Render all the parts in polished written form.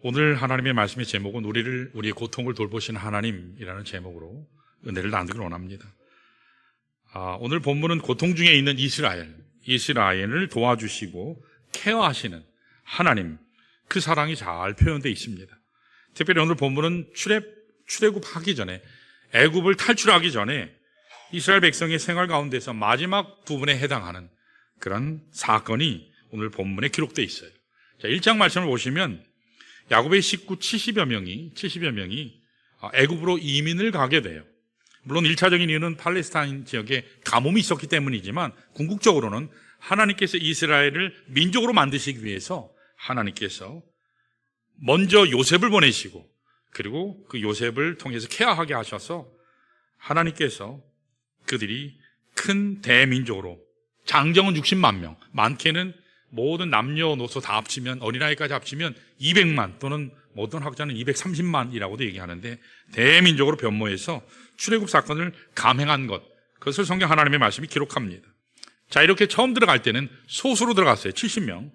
오늘 하나님의 말씀의 제목은 우리의 고통을 돌보시는 하나님이라는 제목으로 은혜를 나누기를 원합니다. 오늘 본문은 고통 중에 있는 이스라엘을 도와주시고 케어하시는 하나님, 그 사랑이 잘 표현되어 있습니다. 특별히 오늘 본문은 출애굽하기 전에, 애굽을 탈출하기 전에 이스라엘 백성의 생활 가운데서 마지막 부분에 해당하는 그런 사건이 오늘 본문에 기록되어 있어요. 자, 1장 말씀을 보시면 야곱의 식구 70여 명이 애굽으로 이민을 가게 돼요. 물론 1차적인 이유는 팔레스타인 지역에 가뭄이 있었기 때문이지만 궁극적으로는 하나님께서 이스라엘을 민족으로 만드시기 위해서 하나님께서 먼저 요셉을 보내시고, 그리고 그 요셉을 통해서 케어하게 하셔서 하나님께서 그들이 큰 대민족으로, 장정은 60만 명, 많게는 모든 남녀노소 다 합치면, 어린아이까지 합치면 200만 또는 모든 학자는 230만이라고도 얘기하는데, 대민족으로 변모해서 출애굽 사건을 감행한 것, 그것을 성경 하나님의 말씀이 기록합니다. 자, 이렇게 처음 들어갈 때는 소수로 들어갔어요. 70명.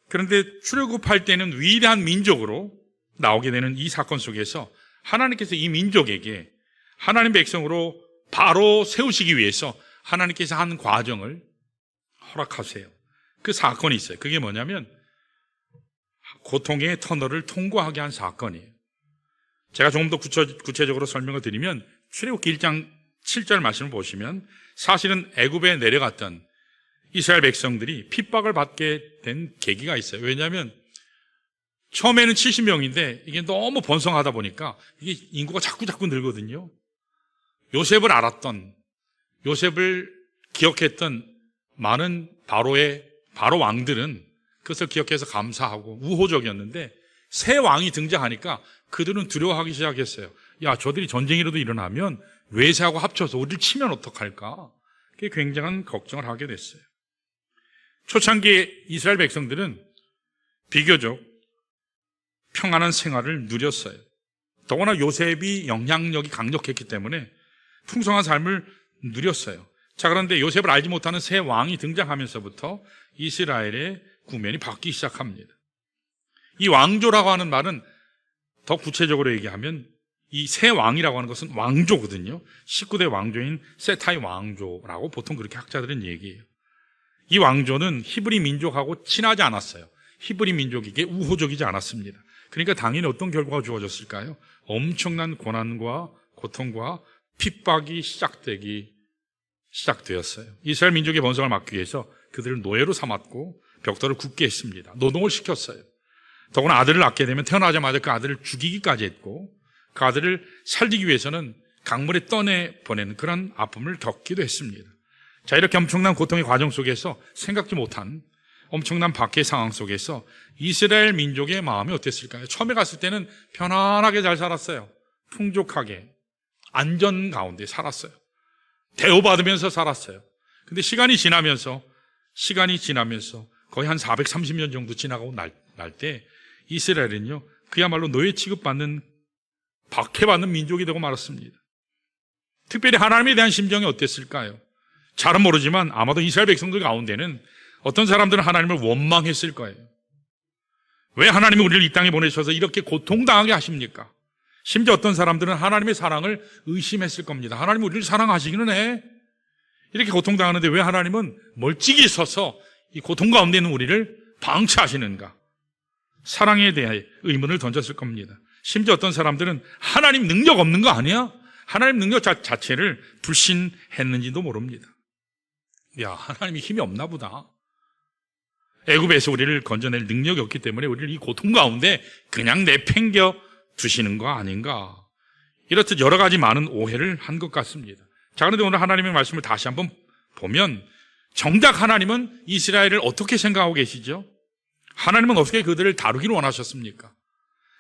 그런데 출애굽할 때는 위대한 민족으로 나오게 되는 이 사건 속에서 하나님께서 이 민족에게 하나님 백성으로 바로 세우시기 위해서 하나님께서 한 과정을 허락하세요. 그 사건이 있어요. 그게 뭐냐면 고통의 터널을 통과하게 한 사건이에요. 제가 조금 더 구체적으로 설명을 드리면 출애굽기 1장 7절 말씀을 보시면 사실은 애굽에 내려갔던 이스라엘 백성들이 핍박을 받게 된 계기가 있어요. 왜냐하면 처음에는 70명인데 이게 너무 번성하다 보니까 이게 인구가 자꾸 늘거든요. 요셉을 알았던, 요셉을 기억했던 많은 바로 왕들은 그것을 기억해서 감사하고 우호적이었는데, 새 왕이 등장하니까 그들은 두려워하기 시작했어요. 야, 저들이 전쟁이라도 일어나면 외세하고 합쳐서 우리를 치면 어떡할까? 그게 굉장한 걱정을 하게 됐어요. 초창기에 이스라엘 백성들은 비교적 평안한 생활을 누렸어요. 더구나 요셉이 영향력이 강력했기 때문에 풍성한 삶을 누렸어요. 자, 그런데 요셉을 알지 못하는 새 왕이 등장하면서부터 이스라엘의 국면이 바뀌기 시작합니다. 이 왕조라고 하는 말은 더 구체적으로 얘기하면 이 새 왕이라고 하는 것은 왕조거든요. 19대 왕조인 세타의 왕조라고 보통 그렇게 학자들은 얘기해요. 이 왕조는 히브리 민족하고 친하지 않았어요. 히브리 민족에게 우호적이지 않았습니다. 그러니까 당연히 어떤 결과가 주어졌을까요? 엄청난 고난과 고통과 핍박이 시작되었어요. 이스라엘 민족의 번성을 막기 위해서 그들을 노예로 삼았고 벽돌을 굽게 했습니다. 노동을 시켰어요. 더구나 아들을 낳게 되면 태어나자마자 그 아들을 죽이기까지 했고, 그 아들을 살리기 위해서는 강물에 떠내보내는 그런 아픔을 겪기도 했습니다. 자, 이렇게 엄청난 고통의 과정 속에서 생각지 못한 엄청난 박해의 상황 속에서 이스라엘 민족의 마음이 어땠을까요? 처음에 갔을 때는 편안하게 잘 살았어요. 풍족하게 안전 가운데 살았어요. 대우받으면서 살았어요. 근데 시간이 지나면서 거의 한 430년 정도 지나가고 날 때 이스라엘은요, 그야말로 노예 취급받는, 박해받는 민족이 되고 말았습니다. 특별히 하나님에 대한 심정이 어땠을까요? 잘은 모르지만 아마도 이스라엘 백성들 가운데는 어떤 사람들은 하나님을 원망했을 거예요. 왜 하나님이 우리를 이 땅에 보내셔서 이렇게 고통당하게 하십니까? 심지어 어떤 사람들은 하나님의 사랑을 의심했을 겁니다. 하나님 우리를 사랑하시기는 해. 이렇게 고통당하는데 왜 하나님은 멀찍이 서서 이 고통 가운데 있는 우리를 방치하시는가? 사랑에 대해 의문을 던졌을 겁니다. 심지어 어떤 사람들은 하나님 능력 없는 거 아니야? 하나님 능력 자체를 불신했는지도 모릅니다. 야, 하나님이 힘이 없나 보다. 애굽에서 우리를 건져낼 능력이 없기 때문에 우리를 이 고통 가운데 그냥 내팽겨 두시는 거 아닌가? 이렇듯 여러 가지 많은 오해를 한 것 같습니다. 자, 그런데 오늘 하나님의 말씀을 다시 한번 보면 정작 하나님은 이스라엘을 어떻게 생각하고 계시죠? 하나님은 어떻게 그들을 다루기를 원하셨습니까?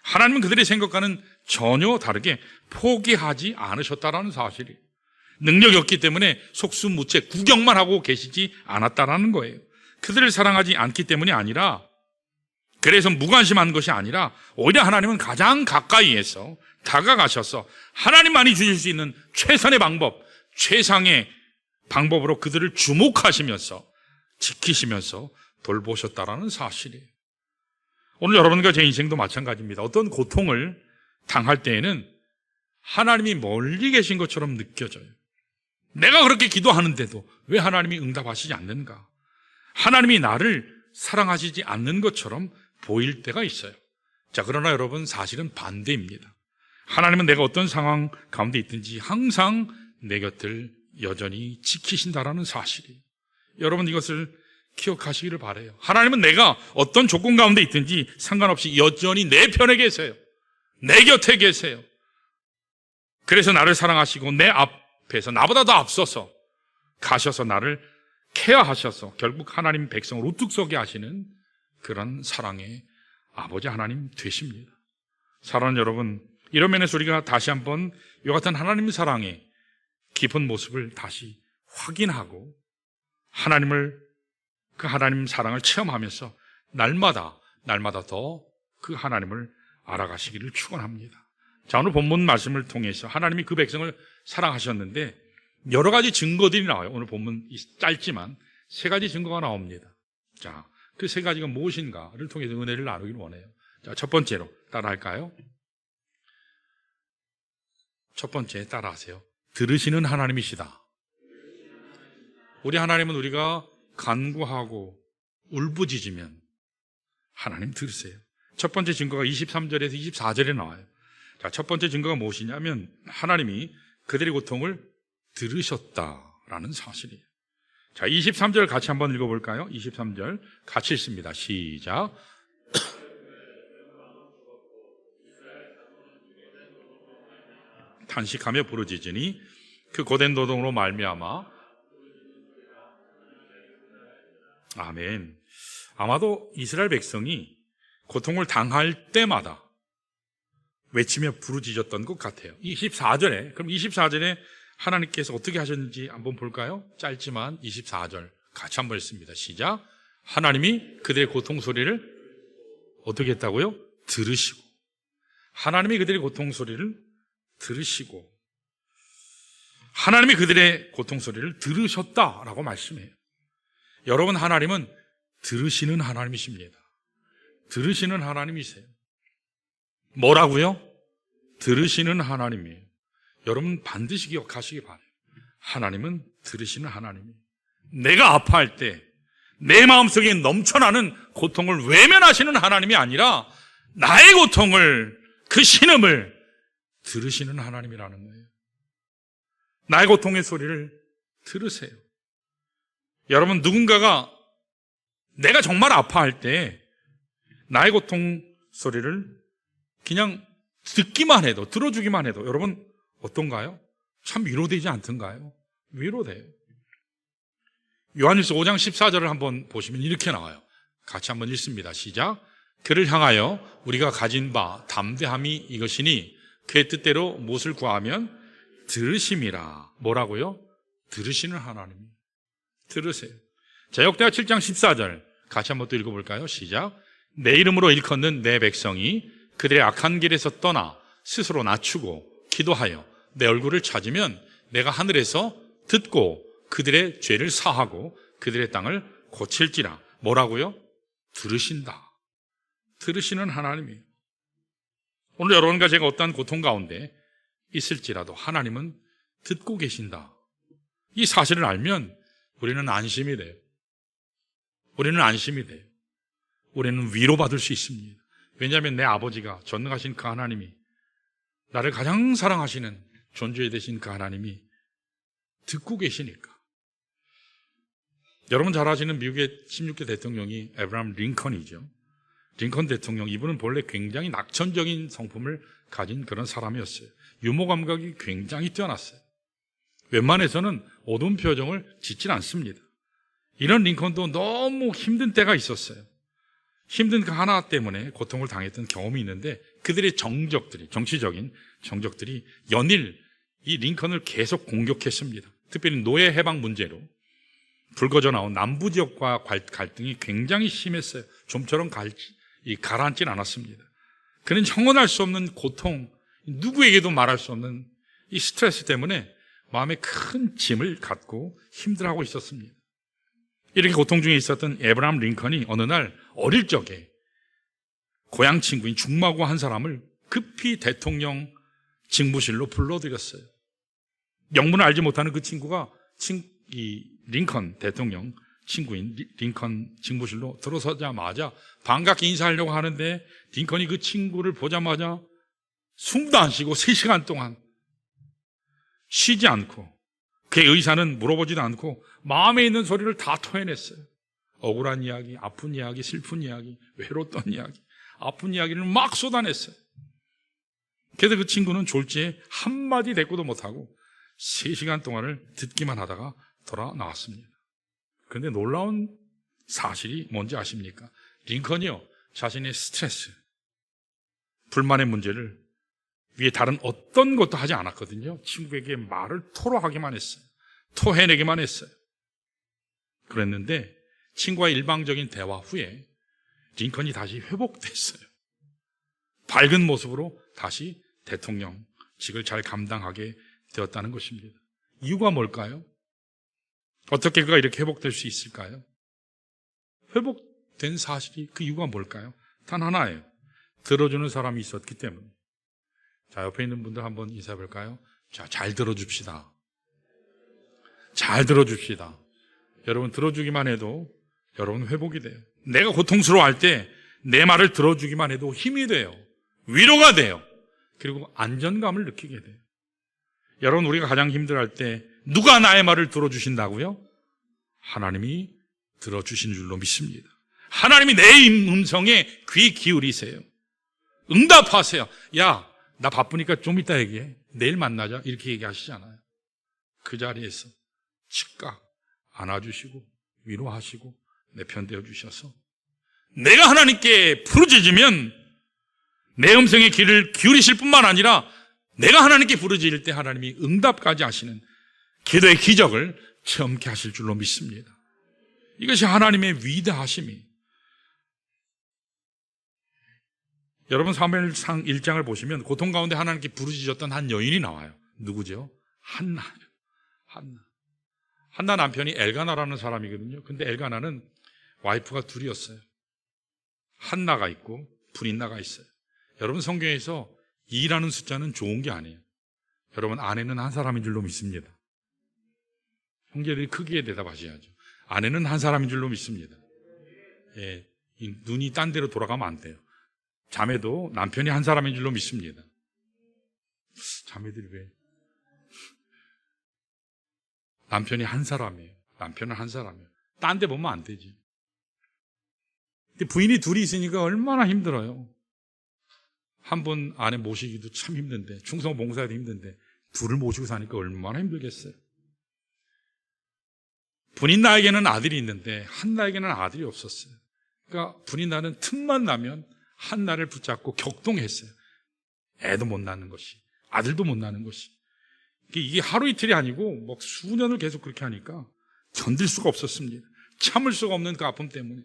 하나님은 그들의 생각과는 전혀 다르게 포기하지 않으셨다라는 사실이에요. 능력이 없기 때문에 속수무책, 구경만 하고 계시지 않았다라는 거예요. 그들을 사랑하지 않기 때문이 아니라, 그래서 무관심한 것이 아니라 오히려 하나님은 가장 가까이에서 다가가셔서 하나님만이 주실 수 있는 최선의 방법, 최상의 방법으로 그들을 주목하시면서 지키시면서 돌보셨다라는 사실이에요. 오늘 여러분과 제 인생도 마찬가지입니다. 어떤 고통을 당할 때에는 하나님이 멀리 계신 것처럼 느껴져요. 내가 그렇게 기도하는데도 왜 하나님이 응답하시지 않는가? 하나님이 나를 사랑하시지 않는 것처럼 보일 때가 있어요. 자, 그러나 여러분, 사실은 반대입니다. 하나님은 내가 어떤 상황 가운데 있든지 항상 내 곁을 여전히 지키신다라는 사실이에요. 여러분, 이것을 기억하시기를 바라요. 하나님은 내가 어떤 조건 가운데 있든지 상관없이 여전히 내 편에 계세요. 내 곁에 계세요. 그래서 나를 사랑하시고 내 앞에서 나보다 더 앞서서 가셔서 나를 케어하셔서 결국 하나님 백성을 우뚝 서게 하시는 그런 사랑의 아버지 하나님 되십니다. 사랑하는 여러분, 이런 면에서 우리가 다시 한번 이와 같은 하나님 사랑의 깊은 모습을 다시 확인하고 그 하나님 사랑을 체험하면서 날마다 더 그 하나님을 알아가시기를 축원합니다. 자, 오늘 본문 말씀을 통해서 하나님이 그 백성을 사랑하셨는데 여러 가지 증거들이 나와요. 오늘 본문 짧지만 3가지 증거가 나옵니다. 자, 그 3가지가 무엇인가를 통해서 은혜를 나누기를 원해요. 자, 첫 번째로 따라할까요? 첫 번째 따라하세요. 들으시는 하나님이시다. 우리 하나님은 우리가 간구하고 울부짖으면 하나님 들으세요. 첫 번째 증거가 23절에서 24절에 나와요. 자, 첫 번째 증거가 무엇이냐면 하나님이 그들의 고통을 들으셨다라는 사실이에요. 자, 23절 같이 한번 읽어볼까요? 23절 같이 읽습니다. 시작. 탄식하며 부르짖으니 그 고된 노동으로 말미암아. 아멘. 아마도 이스라엘 백성이 고통을 당할 때마다 외치며 부르짖었던 것 같아요. 24절에 하나님께서 어떻게 하셨는지 한번 볼까요? 짧지만 24절 같이 한번 읽습니다. 시작. 하나님이 그들의 고통 소리를 어떻게 했다고요? 들으시고. 하나님이 그들의 고통 소리를 들으시고 하나님이 그들의 고통 소리를 들으셨다라고 말씀해요. 여러분, 하나님은 들으시는 하나님이십니다. 들으시는 하나님이세요. 뭐라고요? 들으시는 하나님이에요. 여러분 반드시 기억하시기 바라요. 하나님은 들으시는 하나님이에요. 내가 아파할 때 내 마음속에 넘쳐나는 고통을 외면하시는 하나님이 아니라 나의 고통을, 그 신음을 들으시는 하나님이라는 거예요. 나의 고통의 소리를 들으세요. 여러분, 누군가가 내가 정말 아파할 때 나의 고통 소리를 그냥 듣기만 해도, 들어주기만 해도 여러분 어떤가요? 참 위로되지 않던가요? 위로돼요. 요한일서 5장 14절을 한번 보시면 이렇게 나와요. 같이 한번 읽습니다. 시작. 그를 향하여 우리가 가진 바 담대함이 이것이니 그의 뜻대로 무엇을 구하면 들으심이라. 뭐라고요? 들으시는 하나님. 들으세요. 자, 역대하 7장 14절 같이 한번 또 읽어볼까요? 시작. 내 이름으로 일컫는 내 백성이 그들의 악한 길에서 떠나 스스로 낮추고 기도하여 내 얼굴을 찾으면 내가 하늘에서 듣고 그들의 죄를 사하고 그들의 땅을 고칠지라. 뭐라고요? 들으신다. 들으시는 하나님이에요. 오늘 여러분과 제가 어떠한 고통 가운데 있을지라도 하나님은 듣고 계신다. 이 사실을 알면 우리는 안심이 돼요. 우리는 안심이 돼요. 우리는 위로받을 수 있습니다. 왜냐하면 내 아버지가 전능하신 그 하나님이, 나를 가장 사랑하시는 존재 되신 그 하나님이 듣고 계시니까. 여러분 잘 아시는 미국의 16대 대통령이 에브라함 링컨이죠. 링컨 대통령, 이분은 본래 굉장히 낙천적인 성품을 가진 그런 사람이었어요. 유머 감각이 굉장히 뛰어났어요. 웬만해서는 어두운 표정을 짓질 않습니다. 이런 링컨도 너무 힘든 때가 있었어요. 힘든 그 하나 때문에 고통을 당했던 경험이 있는데 그들의 정치적인 정적들이 연일 이 링컨을 계속 공격했습니다. 특별히 노예 해방 문제로 불거져 나온 남부 지역과 갈등이 굉장히 심했어요. 좀처럼 가라앉진 않았습니다. 그는 형언할 수 없는 고통, 누구에게도 말할 수 없는 이 스트레스 때문에 마음에 큰 짐을 갖고 힘들어하고 있었습니다. 이렇게 고통 중에 있었던 에브라함 링컨이 어느 날 어릴 적에 고향 친구인 중마고 한 사람을 급히 대통령 직무실로 불러들였어요. 영문을 알지 못하는 그 친구가 이 링컨 대통령 친구인 링컨 직무실로 들어서자마자 반갑게 인사하려고 하는데 링컨이 그 친구를 보자마자 숨도 안 쉬고 3시간 동안 쉬지 않고 그의 의사는 물어보지도 않고 마음에 있는 소리를 다 토해냈어요. 억울한 이야기, 아픈 이야기, 슬픈 이야기, 외로웠던 이야기, 아픈 이야기를 막 쏟아냈어요. 그래서 그 친구는 졸지에 한마디 대꾸도 못하고 3시간 동안을 듣기만 하다가 돌아 나왔습니다. 그런데 놀라운 사실이 뭔지 아십니까? 링컨이요, 자신의 스트레스, 불만의 문제를 위에 다른 어떤 것도 하지 않았거든요. 친구에게 말을 토로하기만 했어요. 토해내기만 했어요. 그랬는데 친구와의 일방적인 대화 후에 링컨이 다시 회복됐어요. 밝은 모습으로 다시 대통령직을 잘 감당하게 되었다는 것입니다. 이유가 뭘까요? 어떻게 그가 이렇게 회복될 수 있을까요? 회복된 사실이 그 이유가 뭘까요? 단 하나예요. 들어주는 사람이 있었기 때문에. 자, 옆에 있는 분들 한번 인사해 볼까요? 자, 잘 들어줍시다. 잘 들어줍시다. 여러분 들어주기만 해도 여러분 회복이 돼요. 내가 고통스러워할 때 내 말을 들어주기만 해도 힘이 돼요. 위로가 돼요. 그리고 안전감을 느끼게 돼요. 여러분, 우리가 가장 힘들어할 때 누가 나의 말을 들어주신다고요? 하나님이 들어주신 줄로 믿습니다. 하나님이 내 음성에 귀 기울이세요. 응답하세요. 야, 나 바쁘니까 좀 이따 얘기해. 내일 만나자. 이렇게 얘기하시잖아요. 그 자리에서 즉각 안아주시고 위로하시고 내 편 되어주셔서 내가 하나님께 부르짖으면 내 음성에 귀를 기울이실 뿐만 아니라 내가 하나님께 부르짖을 때 하나님이 응답까지 하시는 기도의 기적을 체험케 하실 줄로 믿습니다. 이것이 하나님의 위대하심이. 여러분 사무엘상 1장을 보시면 고통 가운데 하나님께 부르짖었던 한 여인이 나와요. 누구죠? 한나. 한나 남편이 엘가나라는 사람이거든요. 근데 엘가나는 와이프가 둘이었어요. 한나가 있고 브린나가 있어요. 여러분 성경에서 2라는 숫자는 좋은 게 아니에요. 여러분 아내는 한 사람인 줄로 믿습니다. 형제들이 크게 대답하셔야죠. 아내는 한 사람인 줄로 믿습니다. 예, 눈이 딴 데로 돌아가면 안 돼요. 자매도 남편이 한 사람인 줄로 믿습니다. 자매들이 왜? 남편이 한 사람이에요. 남편은 한 사람이에요. 딴 데 보면 안 되지. 근데 부인이 둘이 있으니까 얼마나 힘들어요. 한 분 아내 모시기도 참 힘든데, 충성 봉사해도 힘든데 둘을 모시고 사니까 얼마나 힘들겠어요. 브린나에게는 아들이 있는데 한나에게는 아들이 없었어요. 그러니까 브린나는 틈만 나면 한나를 붙잡고 격동했어요. 애도 못 낳는 것이, 아들도 못 낳는 것이. 이게 하루 이틀이 아니고 뭐 수년을 계속 그렇게 하니까 견딜 수가 없었습니다. 참을 수가 없는 그 아픔 때문에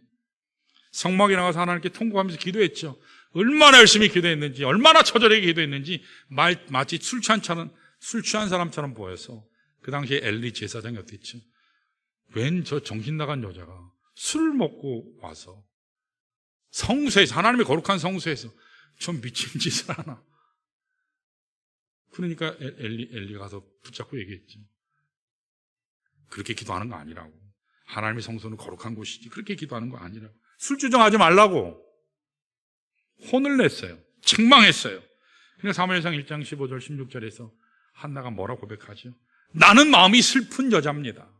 성막에 나가서 하나님께 통곡하면서 기도했죠. 얼마나 열심히 기도했는지, 얼마나 처절하게 기도했는지 마치 술 취한 사람처럼 보여서 그 당시에 엘리 제사장이 어땠죠? 웬 저 정신 나간 여자가 술을 먹고 와서 성소에서, 하나님의 거룩한 성소에서 좀 미친 짓을 하나. 그러니까 엘리가 가서 붙잡고 얘기했죠. 그렇게 기도하는 거 아니라고. 하나님의 성소는 거룩한 곳이지 그렇게 기도하는 거 아니라고. 술주정하지 말라고 혼을 냈어요. 책망했어요. 그러니까 사무엘상 1장 15절 16절에서 한나가 뭐라고 고백하죠? 나는 마음이 슬픈 여자입니다.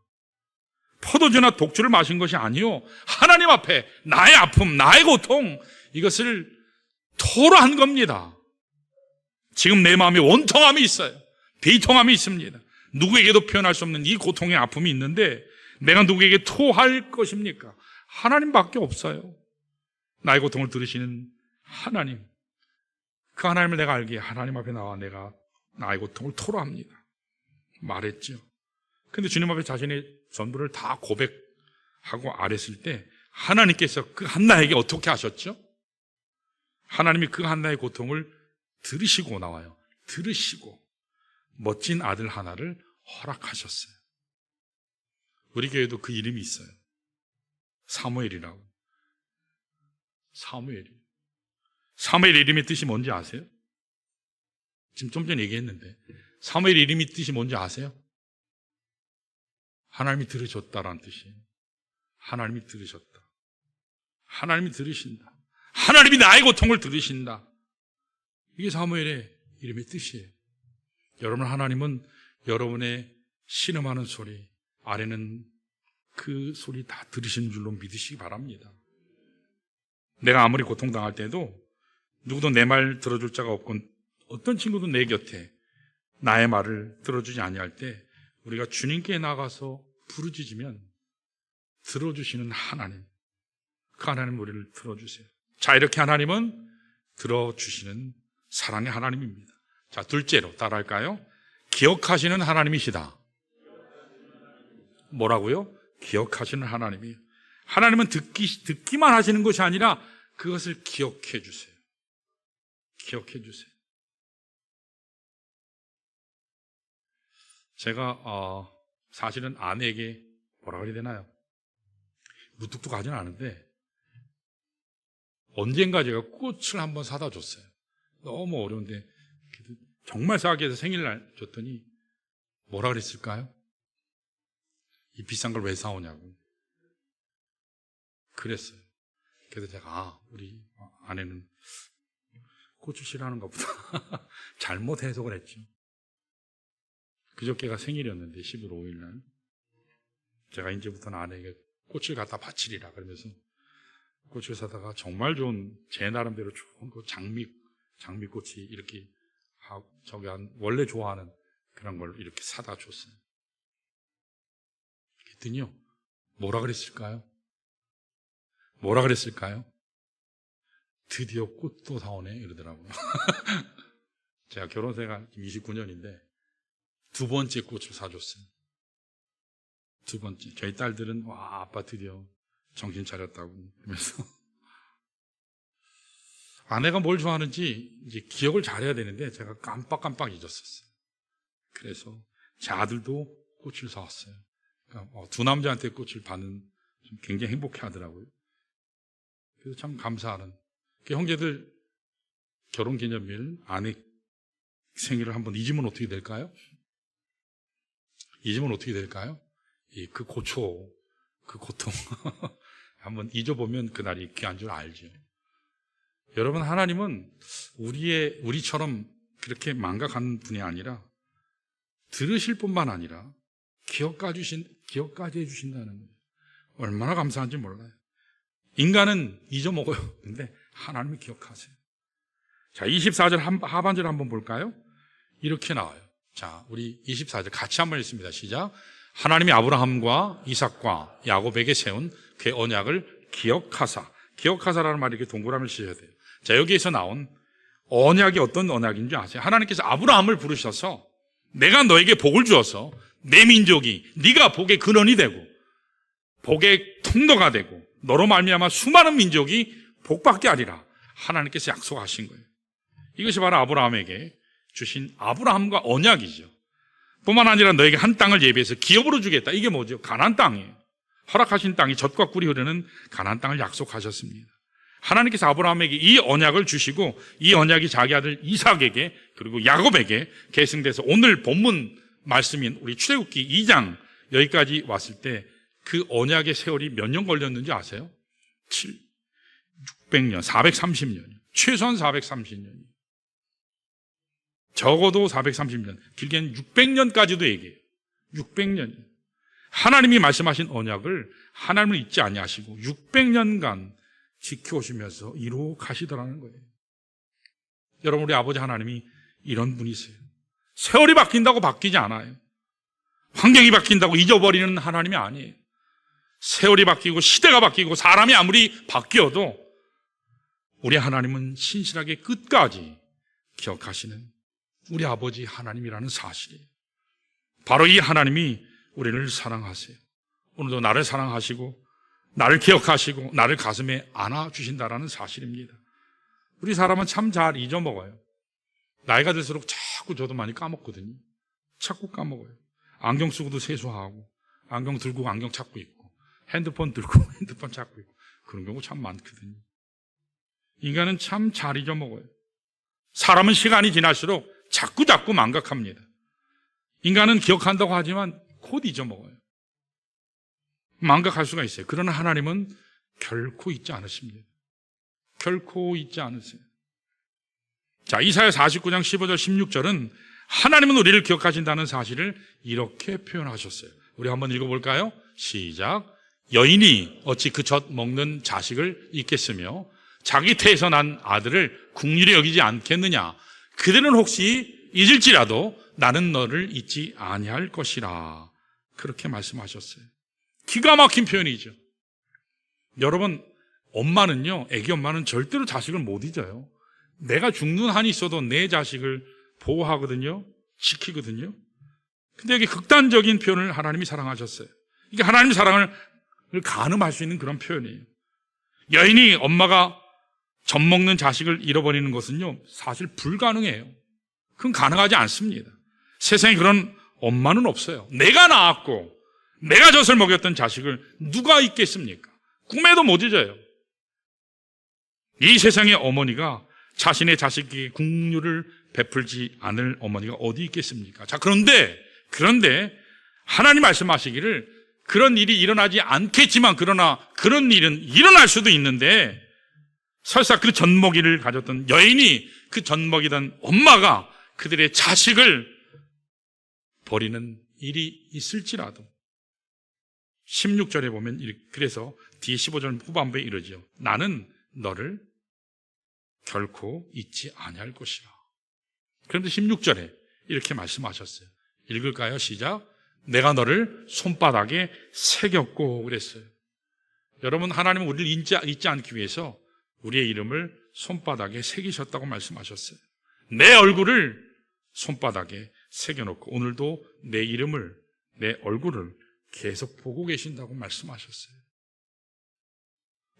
포도주나 독주를 마신 것이 아니요 하나님 앞에 나의 아픔, 나의 고통, 이것을 토로한 겁니다. 지금 내 마음에 원통함이 있어요. 비통함이 있습니다. 누구에게도 표현할 수 없는 이 고통의 아픔이 있는데 내가 누구에게 토할 것입니까? 하나님밖에 없어요. 나의 고통을 들으시는 하나님, 그 하나님을 내가 알기에 하나님 앞에 나와 내가 나의 고통을 토로합니다 말했죠. 근데 주님 앞에 자신의 전부를 다 고백하고 아랬을 때 하나님께서 그 한나에게 어떻게 하셨죠? 하나님이 그 한나의 고통을 들으시고 나와요. 들으시고 멋진 아들 하나를 허락하셨어요. 우리 교회도 그 이름이 있어요. 사무엘이라고. 사무엘이. 사무엘 이름의 뜻이 뭔지 아세요? 지금 좀 전에 얘기했는데 사무엘 이름의 뜻이 뭔지 아세요? 하나님이 들으셨다라는 뜻이에요. 하나님이 들으셨다. 하나님이 들으신다. 하나님이 나의 고통을 들으신다. 이게 사무엘의 이름의 뜻이에요. 여러분, 하나님은 여러분의 신음하는 소리, 아래는 그 소리 다 들으시는 줄로 믿으시기 바랍니다. 내가 아무리 고통당할 때도 누구도 내 말 들어줄 자가 없고 어떤 친구도 내 곁에 나의 말을 들어주지 아니할 때 우리가 주님께 나가서 부르짖으면 들어주시는 하나님, 그 하나님 우리를 들어주세요. 자, 이렇게 하나님은 들어주시는 사랑의 하나님입니다. 자, 둘째로 따라할까요? 기억하시는 하나님이시다. 뭐라고요? 기억하시는 하나님이에요. 하나님은 듣기만 하시는 것이 아니라 그것을 기억해 주세요. 기억해 주세요. 제가 사실은 아내에게 뭐라 그래야 되나요? 무뚝뚝하지는 않은데 언젠가 제가 꽃을 한번 사다 줬어요. 너무 어려운데 정말 싸게 해서 생일날 줬더니 뭐라 그랬을까요? 이 비싼 걸 왜 사오냐고 그랬어요. 그래서 제가 우리 아내는 꽃을 싫어하는가 보다. 잘못 해석을 했죠. 그저께가 생일이었는데 11월 5일날 제가 이제부터는 아내에게 꽃을 갖다 바치리라 그러면서 꽃을 사다가 정말 좋은 제 나름대로 좋은 그 장미꽃이 이렇게 원래 좋아하는 그런 걸 이렇게 사다 줬어요. 그랬더니요, 뭐라 그랬을까요? 뭐라 그랬을까요? 드디어 꽃도 사오네 이러더라고요. 제가 결혼생활 29년인데 두 번째 꽃을 사줬어요. 두 번째. 저희 딸들은 와, 아빠 드디어 정신 차렸다고 그러면서 아내가 뭘 좋아하는지 이제 기억을 잘해야 되는데 제가 깜빡 잊었었어요. 그래서 제 아들도 꽃을 사왔어요. 그러니까 두 남자한테 꽃을 받는 굉장히 행복해 하더라고요. 그래서 참 감사하는. 형제들 결혼기념일 아내 생일을 한번 잊으면 어떻게 될까요? 잊으면 어떻게 될까요? 그 고초, 그 고통 한번 잊어보면 그날이 귀한 줄 알죠. 여러분, 하나님은 우리처럼 그렇게 망각하는 분이 아니라 들으실 뿐만 아니라 기억까지 해주신다는 거예요. 얼마나 감사한지 몰라요. 인간은 잊어먹어요. 근데 하나님이 기억하세요. 자, 24절 하반절 한번 볼까요? 이렇게 나와요. 자, 우리 24절 같이 한번 읽습니다. 시작. 하나님이 아브라함과 이삭과 야곱에게 세운 그 언약을 기억하사라는 말이 이렇게 동그라미를 씌워야 돼요. 자, 여기에서 나온 언약이 어떤 언약인지 아세요? 하나님께서 아브라함을 부르셔서 내가 너에게 복을 주어서 내 민족이 네가 복의 근원이 되고 복의 통로가 되고 너로 말미암아 수많은 민족이 복받게 하리라 하나님께서 약속하신 거예요. 이것이 바로 아브라함에게 주신 아브라함과 언약이죠. 뿐만 아니라 너에게 한 땅을 예비해서 기업으로 주겠다. 이게 뭐죠? 가나안 땅이에요. 허락하신 땅이 젖과 꿀이 흐르는 가나안 땅을 약속하셨습니다. 하나님께서 아브라함에게 이 언약을 주시고 이 언약이 자기 아들 이삭에게 그리고 야곱에게 계승돼서 오늘 본문 말씀인 우리 출애굽기 2장 여기까지 왔을 때 그 언약의 세월이 몇 년 걸렸는지 아세요? 600년, 430년. 최소한 430년. 적어도 430년, 길게는 600년까지도 얘기해요. 600년. 하나님이 말씀하신 언약을 하나님을 잊지 아니하시고 600년간 지켜오시면서 이루어 가시더라는 거예요. 여러분, 우리 아버지 하나님이 이런 분이세요. 세월이 바뀐다고 바뀌지 않아요. 환경이 바뀐다고 잊어버리는 하나님이 아니에요. 세월이 바뀌고 시대가 바뀌고 사람이 아무리 바뀌어도 우리 하나님은 신실하게 끝까지 기억하시는 우리 아버지 하나님이라는 사실이에요. 바로 이 하나님이 우리를 사랑하세요. 오늘도 나를 사랑하시고 나를 기억하시고 나를 가슴에 안아주신다라는 사실입니다. 우리 사람은 참 잘 잊어먹어요. 나이가 들수록 자꾸 저도 많이 까먹거든요. 자꾸 까먹어요. 안경 쓰고도 세수하고 안경 들고 안경 찾고 있고 핸드폰 들고 핸드폰 찾고 있고 그런 경우 참 많거든요. 인간은 참 잘 잊어먹어요. 사람은 시간이 지날수록 자꾸 망각합니다. 인간은 기억한다고 하지만 곧 잊어먹어요. 망각할 수가 있어요. 그러나 하나님은 결코 잊지 않으십니다. 결코 잊지 않으세요. 자, 이사야 49장 15절 16절은 하나님은 우리를 기억하신다는 사실을 이렇게 표현하셨어요. 우리 한번 읽어볼까요? 시작. 여인이 어찌 그 젖 먹는 자식을 잊겠으며 자기 태에서 난 아들을 긍휼히 여기지 않겠느냐. 그들은 혹시 잊을지라도 나는 너를 잊지 아니할 것이라. 그렇게 말씀하셨어요. 기가 막힌 표현이죠. 여러분, 엄마는요, 애기 엄마는 절대로 자식을 못 잊어요. 내가 죽는 한이 있어도 내 자식을 보호하거든요, 지키거든요. 근데 여기 극단적인 표현을 하나님이 사랑하셨어요. 이게 하나님 사랑을 가늠할 수 있는 그런 표현이에요. 여인이 엄마가 젖 먹는 자식을 잃어버리는 것은요, 사실 불가능해요. 그건 가능하지 않습니다. 세상에 그런 엄마는 없어요. 내가 낳았고 내가 젖을 먹였던 자식을 누가 잊겠습니까? 꿈에도 못 잊어요. 이 세상의 어머니가 자신의 자식에게 긍휼을 베풀지 않을 어머니가 어디 있겠습니까? 자, 그런데 하나님 말씀하시기를 그런 일이 일어나지 않겠지만 그러나 그런 일은 일어날 수도 있는데 설사 그 젖먹이를 가졌던 여인이 그 젖먹이던 엄마가 그들의 자식을 버리는 일이 있을지라도 16절에 보면 그래서 뒤에 15절 후반부에 이러죠. 나는 너를 결코 잊지 아니할 것이라. 그런데 16절에 이렇게 말씀하셨어요. 읽을까요? 시작. 내가 너를 손바닥에 새겼고 그랬어요. 여러분, 하나님은 우리를 잊지 않기 위해서 우리의 이름을 손바닥에 새기셨다고 말씀하셨어요. 내 얼굴을 손바닥에 새겨놓고 오늘도 내 이름을, 내 얼굴을 계속 보고 계신다고 말씀하셨어요.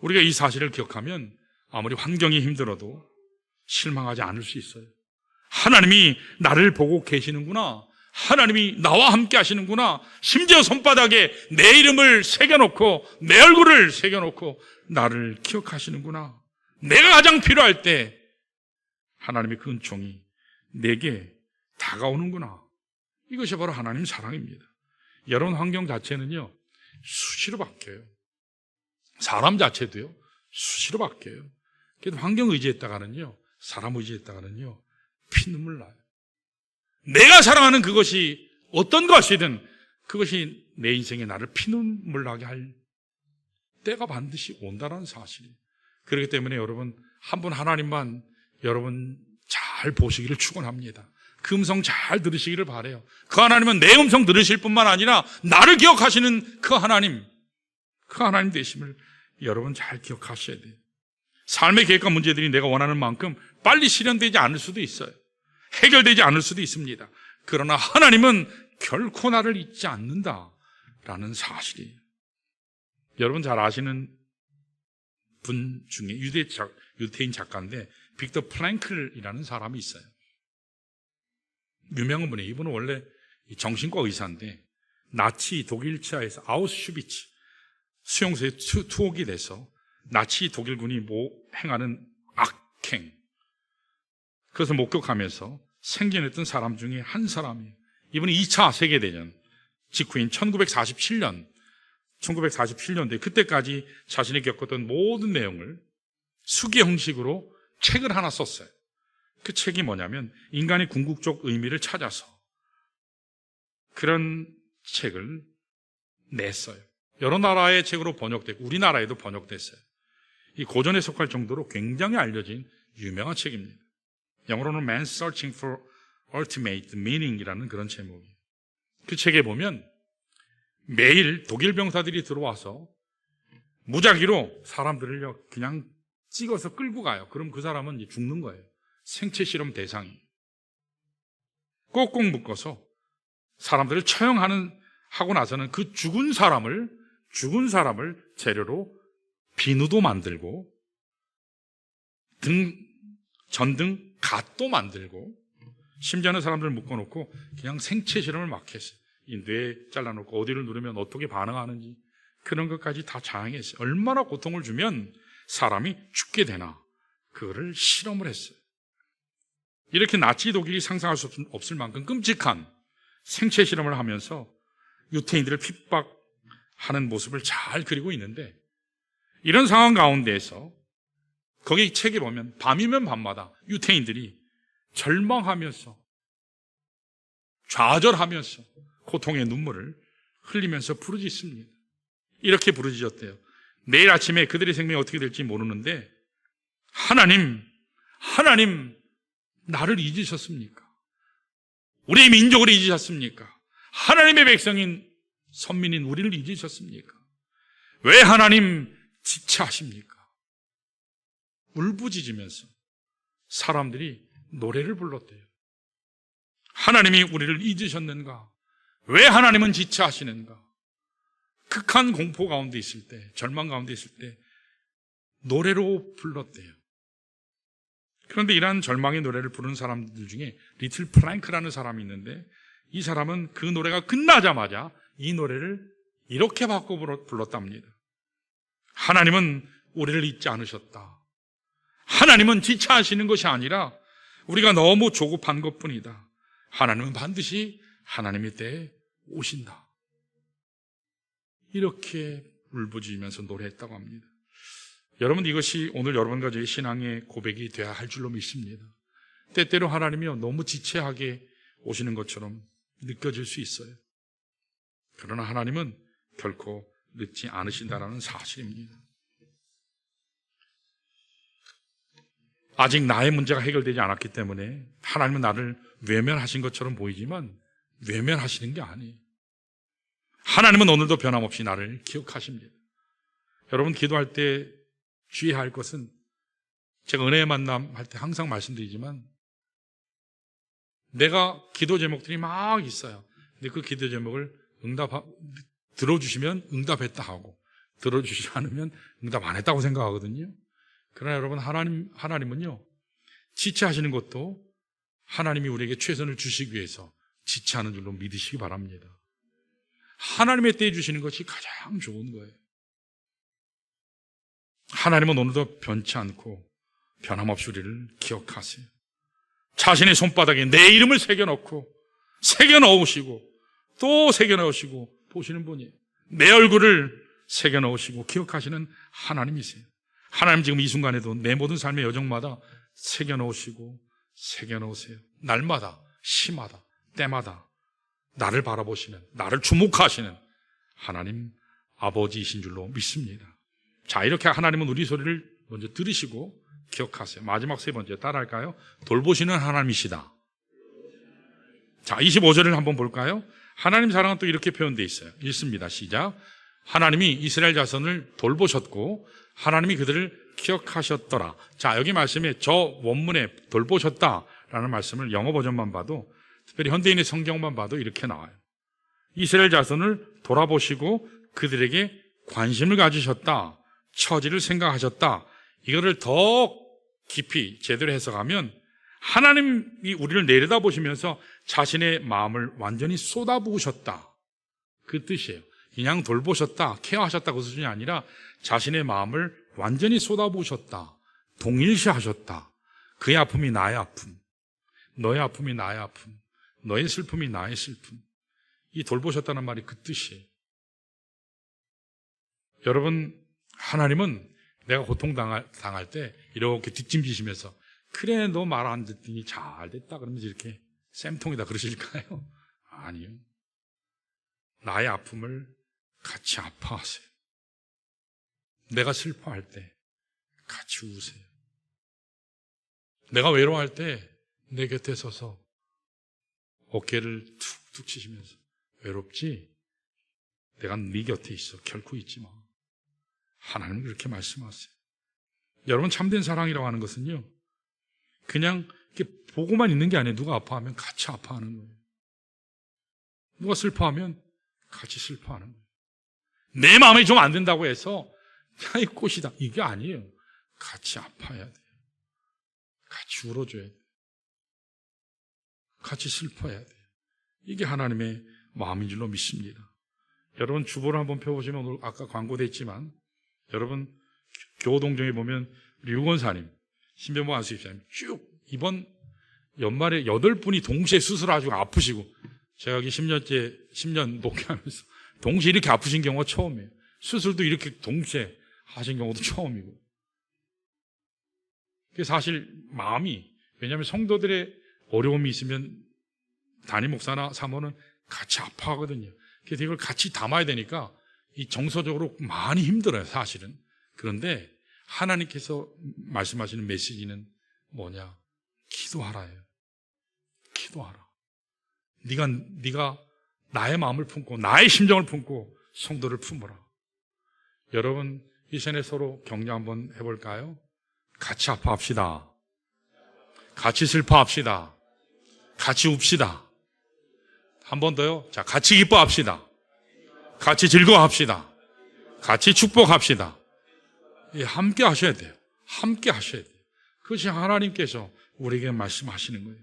우리가 이 사실을 기억하면 아무리 환경이 힘들어도 실망하지 않을 수 있어요. 하나님이 나를 보고 계시는구나. 하나님이 나와 함께 하시는구나. 심지어 손바닥에 내 이름을 새겨놓고 내 얼굴을 새겨놓고 나를 기억하시는구나. 내가 가장 필요할 때 하나님의 그 은총이 내게 다가오는구나. 이것이 바로 하나님 사랑입니다. 여러분, 환경 자체는요 수시로 바뀌어요. 사람 자체도요 수시로 바뀌어요. 그래도 환경 의지했다가는요, 사람 의지했다가는요 피눈물 나요. 내가 사랑하는 그것이 어떤 것이든 그것이 내 인생에 나를 피눈물 나게 할 때가 반드시 온다는 사실이에요. 그렇기 때문에 여러분, 한 분 하나님만 여러분 잘 보시기를 축원합니다. 그 음성 잘 들으시기를 바라요. 그 하나님은 내 음성 들으실 뿐만 아니라 나를 기억하시는 그 하나님 되심을 여러분 잘 기억하셔야 돼요. 삶의 계획과 문제들이 내가 원하는 만큼 빨리 실현되지 않을 수도 있어요. 해결되지 않을 수도 있습니다. 그러나 하나님은 결코 나를 잊지 않는다라는 사실이에요. 여러분 잘 아시는 분 중에 유태인 작가인데 빅터 프랭클이라는 사람이 있어요. 유명한 분이에요. 이분은 원래 정신과 의사인데 나치 독일 치하에서 아우슈비츠 수용소에 투옥이 돼서 나치 독일군이 행하는 악행, 그것을 목격하면서 생존했던 사람 중에 한 사람이에요. 이분이 2차 세계대전 직후인 1947년대 그때까지 자신이 겪었던 모든 내용을 수기 형식으로 책을 하나 썼어요. 그 책이 뭐냐면 인간의 궁극적 의미를 찾아서, 그런 책을 냈어요. 여러 나라의 책으로 번역됐고 우리나라에도 번역됐어요. 이 고전에 속할 정도로 굉장히 알려진 유명한 책입니다. 영어로는 Man's Searching for Ultimate Meaning이라는 그런 제목이에요. 그 책에 보면 매일 독일 병사들이 들어와서 무작위로 사람들을 그냥 찍어서 끌고 가요. 그럼 그 사람은 이제 죽는 거예요. 생체 실험 대상이. 꼭꼭 묶어서 사람들을 하고 나서는 그 죽은 사람을 재료로 비누도 만들고 전등 갓도 만들고, 심지어는 사람들을 묶어놓고 그냥 생체 실험을 막 했어요. 이 뇌 잘라놓고 어디를 누르면 어떻게 반응하는지 그런 것까지 다 자행했어요. 얼마나 고통을 주면 사람이 죽게 되나, 그거를 실험을 했어요. 이렇게 나치 독일이 상상할 수 없을 만큼 끔찍한 생체 실험을 하면서 유태인들을 핍박하는 모습을 잘 그리고 있는데, 이런 상황 가운데에서 거기 책에 보면 밤이면 밤마다 유태인들이 절망하면서 좌절하면서 고통의 눈물을 흘리면서 부르짖습니다. 이렇게 부르짖었대요. 내일 아침에 그들의 생명이 어떻게 될지 모르는데 하나님 나를 잊으셨습니까? 우리의 민족을 잊으셨습니까? 하나님의 백성인 선민인 우리를 잊으셨습니까? 왜 하나님 지체하십니까? 울부짖으면서 사람들이 노래를 불렀대요. 하나님이 우리를 잊으셨는가? 왜 하나님은 지체하시는가? 극한 공포 가운데 있을 때, 절망 가운데 있을 때 노래로 불렀대요. 그런데 이러한 절망의 노래를 부르는 사람들 중에 리틀 프랭크라는 사람이 있는데, 이 사람은 그 노래가 끝나자마자 이 노래를 이렇게 바꿔 불렀답니다. 하나님은 우리를 잊지 않으셨다. 하나님은 지체하시는 것이 아니라 우리가 너무 조급한 것뿐이다. 하나님은 반드시 하나님의 때에 오신다. 이렇게 울부짖으면서 노래했다고 합니다. 여러분, 이것이 오늘 여러분과 저의 신앙의 고백이 되어야 할 줄로 믿습니다. 때때로 하나님이요 너무 지체하게 오시는 것처럼 느껴질 수 있어요. 그러나 하나님은 결코 늦지 않으신다라는 사실입니다. 아직 나의 문제가 해결되지 않았기 때문에 하나님은 나를 외면하신 것처럼 보이지만 외면하시는 게 아니에요. 하나님은 오늘도 변함없이 나를 기억하십니다. 여러분, 기도할 때 주의해야 할 것은, 제가 은혜의 만남 할 때 항상 말씀드리지만, 내가 기도 제목들이 막 있어요. 근데 그 기도 제목을 들어주시면 응답했다 하고, 들어주시지 않으면 응답 안 했다고 생각하거든요. 그러나 여러분, 하나님은요 지체하시는 것도 하나님이 우리에게 최선을 주시기 위해서 지체하는 줄로 믿으시기 바랍니다. 하나님의 때에 주시는 것이 가장 좋은 거예요. 하나님은 오늘도 변치 않고 변함없이 우리를 기억하세요. 자신의 손바닥에 내 이름을 새겨넣으시고 또 새겨넣으시고 보시는 분이에요. 내 얼굴을 새겨넣으시고 기억하시는 하나님이세요. 하나님 지금 이 순간에도 내 모든 삶의 여정마다 새겨넣으시고 새겨넣으세요. 날마다, 시마다, 때마다 나를 바라보시는, 나를 주목하시는 하나님 아버지이신 줄로 믿습니다. 자, 이렇게 하나님은 우리 소리를 먼저 들으시고 기억하세요. 마지막 세 번째 따라할까요? 돌보시는 하나님이시다. 자, 25절을 한번 볼까요? 하나님 사랑은 또 이렇게 표현되어 있어요. 읽습니다. 시작. 하나님이 이스라엘 자손을 돌보셨고 하나님이 그들을 기억하셨더라. 자, 여기 말씀에 저 원문에 돌보셨다라는 말씀을 영어 버전만 봐도, 특별히 현대인의 성경만 봐도 이렇게 나와요. 이스라엘 자손을 돌아보시고 그들에게 관심을 가지셨다. 처지를 생각하셨다. 이거를 더 깊이 제대로 해석하면 하나님이 우리를 내려다보시면서 자신의 마음을 완전히 쏟아부으셨다. 그 뜻이에요. 그냥 돌보셨다, 케어하셨다 그 수준이 아니라 자신의 마음을 완전히 쏟아부으셨다. 동일시하셨다. 그의 아픔이 나의 아픔, 너의 아픔이 나의 아픔, 너의 슬픔이 나의 슬픔. 이 돌보셨다는 말이 그 뜻이에요. 여러분, 하나님은 내가 고통당할 때 이렇게 뒷짐지시면서 그래 너 말 안 듣더니 잘 됐다 그러면서 이렇게 쌤통이다 그러실까요? 아니요. 나의 아픔을 같이 아파하세요. 내가 슬퍼할 때 같이 우세요. 내가 외로워할 때 내 곁에 서서 어깨를 툭툭 치시면서 외롭지? 내가 네 곁에 있어. 결코 잊지 마. 하나님은 그렇게 말씀하세요. 여러분, 참된 사랑이라고 하는 것은요 그냥 이렇게 보고만 있는 게 아니에요. 누가 아파하면 같이 아파하는 거예요. 누가 슬퍼하면 같이 슬퍼하는 거예요. 내 마음이 좀 안 된다고 해서 야, 이 꽃이다. 이게 아니에요. 같이 아파야 돼요. 같이 울어줘야 돼요. 같이 슬퍼야 돼요. 이게 하나님의 마음인 줄로 믿습니다. 여러분, 주보를 한번 펴보시면 오늘 아까 광고됐지만 여러분 교동정에 보면 우리 유건사님 신병모 안수집사님 쭉 이번 연말에 8분이 동시에 수술하시고 아프시고, 제가 여기 10년 목회하면서 동시에 이렇게 아프신 경우가 처음이에요. 수술도 이렇게 동시에 하신 경우도 처음이고. 그게 사실 마음이, 왜냐하면 성도들의 어려움이 있으면 담임 목사나 사모는 같이 아파하거든요. 그래서 이걸 같이 담아야 되니까 이 정서적으로 많이 힘들어요, 사실은. 그런데 하나님께서 말씀하시는 메시지는 뭐냐? 기도하라예요. 기도하라. 네가 나의 마음을 품고 나의 심정을 품고 성도를 품어라. 여러분, 이 시간에 서로 격려 한번 해볼까요? 같이 아파합시다. 같이 슬퍼합시다. 같이 웁시다. 한 번 더요. 자, 같이 기뻐합시다. 같이 즐거워합시다. 같이 축복합시다. 예, 함께 하셔야 돼요. 함께 하셔야 돼요. 그것이 하나님께서 우리에게 말씀하시는 거예요.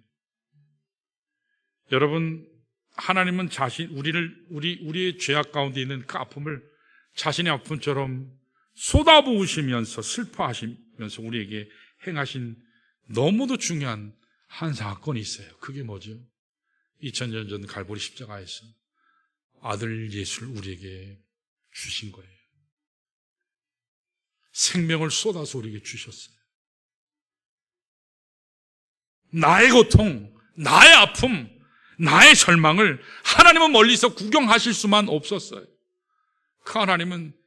여러분, 하나님은 우리의 죄악 가운데 있는 그 아픔을 자신의 아픔처럼 쏟아부으시면서 슬퍼하시면서 우리에게 행하신 너무도 중요한 한 사건이 있어요. 그게 뭐죠? 2000년 전 갈보리 십자가에서 아들 예수를 우리에게 주신 거예요. 생명을 쏟아서 우리에게 주셨어요. 나의 고통, 나의 아픔, 나의 절망을 하나님은 멀리서 구경하실 수만 없었어요. 그 하나님은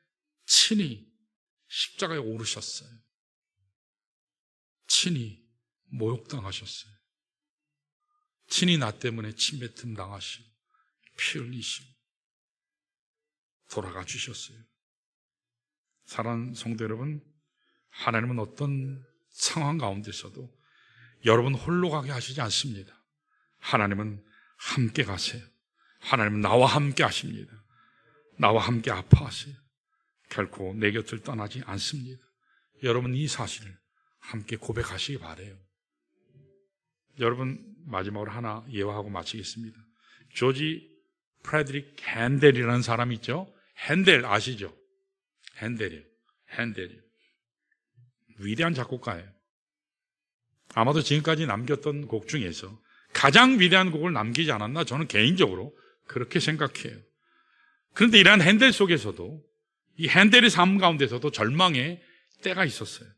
친히 십자가에 오르셨어요. 친히 모욕당하셨어요. 친히 나 때문에 침뱉음 당하시고 피 흘리시고 돌아가 주셨어요. 사랑하는 성도 여러분, 하나님은 어떤 상황 가운데서도 여러분 홀로 가게 하시지 않습니다. 하나님은 함께 가세요. 하나님은 나와 함께 하십니다. 나와 함께 아파하세요. 결코 내 곁을 떠나지 않습니다. 여러분, 이 사실을 함께 고백하시기 바라요. 여러분, 마지막으로 하나 예화하고 마치겠습니다. 조지 프레드릭 핸델이라는 사람이 있죠. 핸델 아시죠? 핸델이요. 위대한 작곡가예요. 아마도 지금까지 남겼던 곡 중에서 가장 위대한 곡을 남기지 않았나, 저는 개인적으로 그렇게 생각해요. 그런데 이러한 핸델 속에서도, 이 핸델의 삶 가운데서도 절망의 때가 있었어요.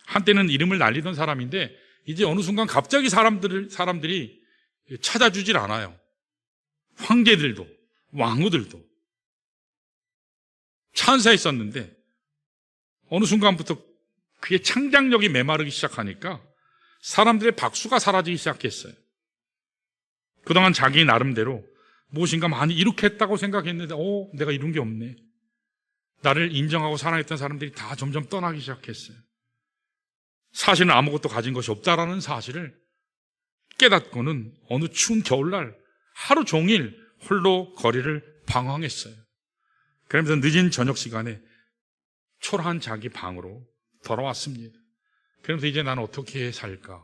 한때는 이름을 날리던 사람인데 이제 어느 순간 갑자기 사람들이 찾아주질 않아요. 황제들도 왕후들도 찬사했었는데 어느 순간부터 그의 창작력이 메마르기 시작하니까 사람들의 박수가 사라지기 시작했어요. 그동안 자기 나름대로 무엇인가 많이 이룩했다고 생각했는데 내가 이룬 게 없네. 나를 인정하고 사랑했던 사람들이 다 점점 떠나기 시작했어요. 사실은 아무것도 가진 것이 없다라는 사실을 깨닫고는 어느 추운 겨울날 하루 종일 홀로 거리를 방황했어요. 그러면서 늦은 저녁 시간에 초라한 자기 방으로 돌아왔습니다. 그러면서 이제 나는 어떻게 살까?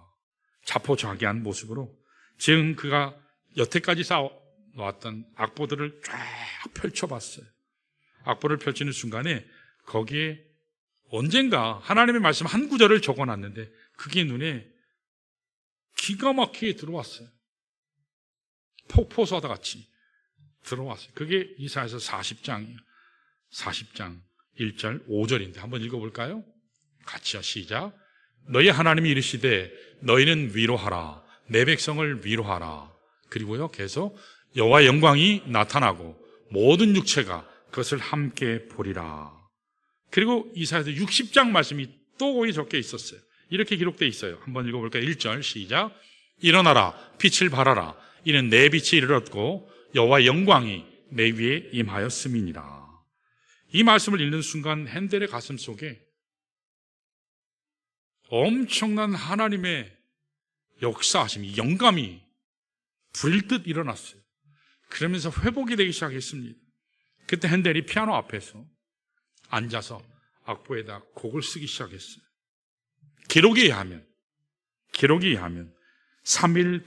자포자기한 모습으로 지금 그가 여태까지 쌓아놓았던 악보들을 쫙 펼쳐봤어요. 악보를 펼치는 순간에 거기에 언젠가 하나님의 말씀 한 구절을 적어놨는데 그게 눈에 기가 막히게 들어왔어요. 폭포수와 같이 들어왔어요. 그게 이사야서 40장이에요. 40장 1절 5절인데 한번 읽어볼까요? 같이요. 시작. 너희 하나님이 이르시되 너희는 위로하라. 내 백성을 위로하라. 그리고요, 계속 여호와의 영광이 나타나고 모든 육체가 그것을 함께 보리라. 그리고 이사야서 60장 말씀이 또 거기 적혀 있었어요. 이렇게 기록되어 있어요. 한번 읽어볼까요? 1절 시작. 일어나라 빛을 발하라. 이는 내 빛이 이르렀고 여호와의 영광이 내 위에 임하였음이니라. 이 말씀을 읽는 순간 핸델의 가슴 속에 엄청난 하나님의 역사하심이, 영감이 불듯 일어났어요. 그러면서 회복이 되기 시작했습니다. 그때 핸델이 피아노 앞에서 앉아서 악보에다 곡을 쓰기 시작했어요. 기록에 의하면 3일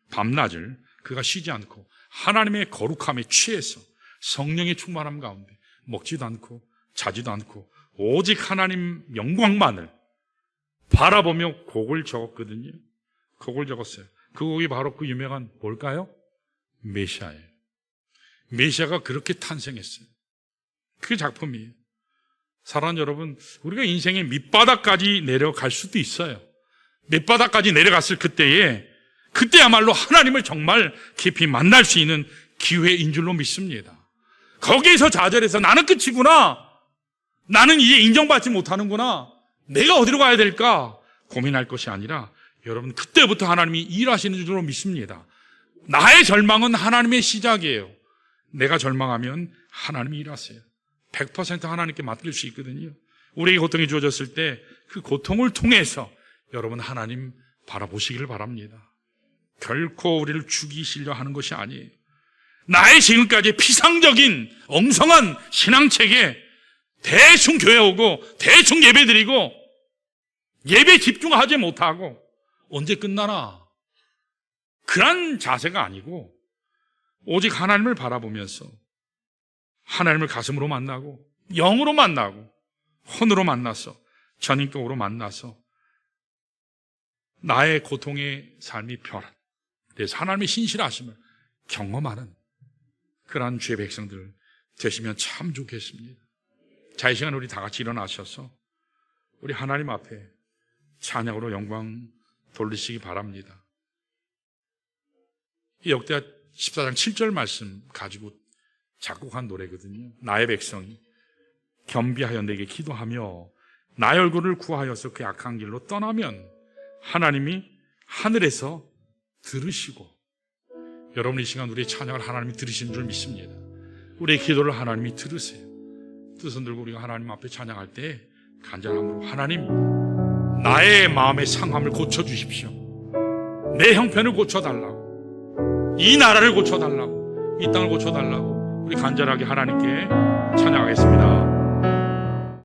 밤낮을 그가 쉬지 않고 하나님의 거룩함에 취해서 성령의 충만함 가운데 먹지도 않고 자지도 않고 오직 하나님 영광만을 바라보며 곡을 적었거든요. 곡을 적었어요. 그 곡이 바로 그 유명한 뭘까요? 메시아예요. 메시아가 그렇게 탄생했어요. 그 작품이에요. 사랑하는 여러분, 우리가 인생의 밑바닥까지 내려갈 수도 있어요. 밑바닥까지 내려갔을 그때야말로 하나님을 정말 깊이 만날 수 있는 기회인 줄로 믿습니다. 거기에서 좌절해서 나는 끝이구나, 나는 이제 인정받지 못하는구나, 내가 어디로 가야 될까 고민할 것이 아니라 여러분, 그때부터 하나님이 일하시는 줄로 믿습니다. 나의 절망은 하나님의 시작이에요. 내가 절망하면 하나님이 일하세요. 100% 하나님께 맡길 수 있거든요. 우리에게 고통이 주어졌을 때 그 고통을 통해서 여러분 하나님 바라보시기를 바랍니다. 결코 우리를 죽이시려 하는 것이 아니에요. 나의 지금까지 피상적인 엉성한 신앙책에 대충 교회 오고 대충 예배 드리고 예배 집중하지 못하고 언제 끝나나 그런 자세가 아니고 오직 하나님을 바라보면서 하나님을 가슴으로 만나고 영으로 만나고 혼으로 만나서 전인격으로 만나서 나의 고통의 삶이 변한, 그래서 하나님의 신실하심을 경험하는 그러한 주의 백성들 되시면 참 좋겠습니다. 자, 이 시간 우리 다 같이 일어나셔서 우리 하나님 앞에 찬양으로 영광 돌리시기 바랍니다. 이 역대하 14장 7절 말씀 가지고 작곡한 노래거든요. 나의 백성이 겸비하여 내게 기도하며 나의 얼굴을 구하여서 그 악한 길로 떠나면 하나님이 하늘에서 들으시고, 여러분 이 시간 우리의 찬양을 하나님이 들으시는 줄 믿습니다. 우리의 기도를 하나님이 들으세요. 두 손 들고 우리가 하나님 앞에 찬양할 때 간절함으로 하나님, 나의 마음의 상함을 고쳐주십시오. 내 형편을 고쳐달라고, 이 나라를 고쳐달라고, 이 땅을 고쳐달라고 우리 간절하게 하나님께 찬양하겠습니다.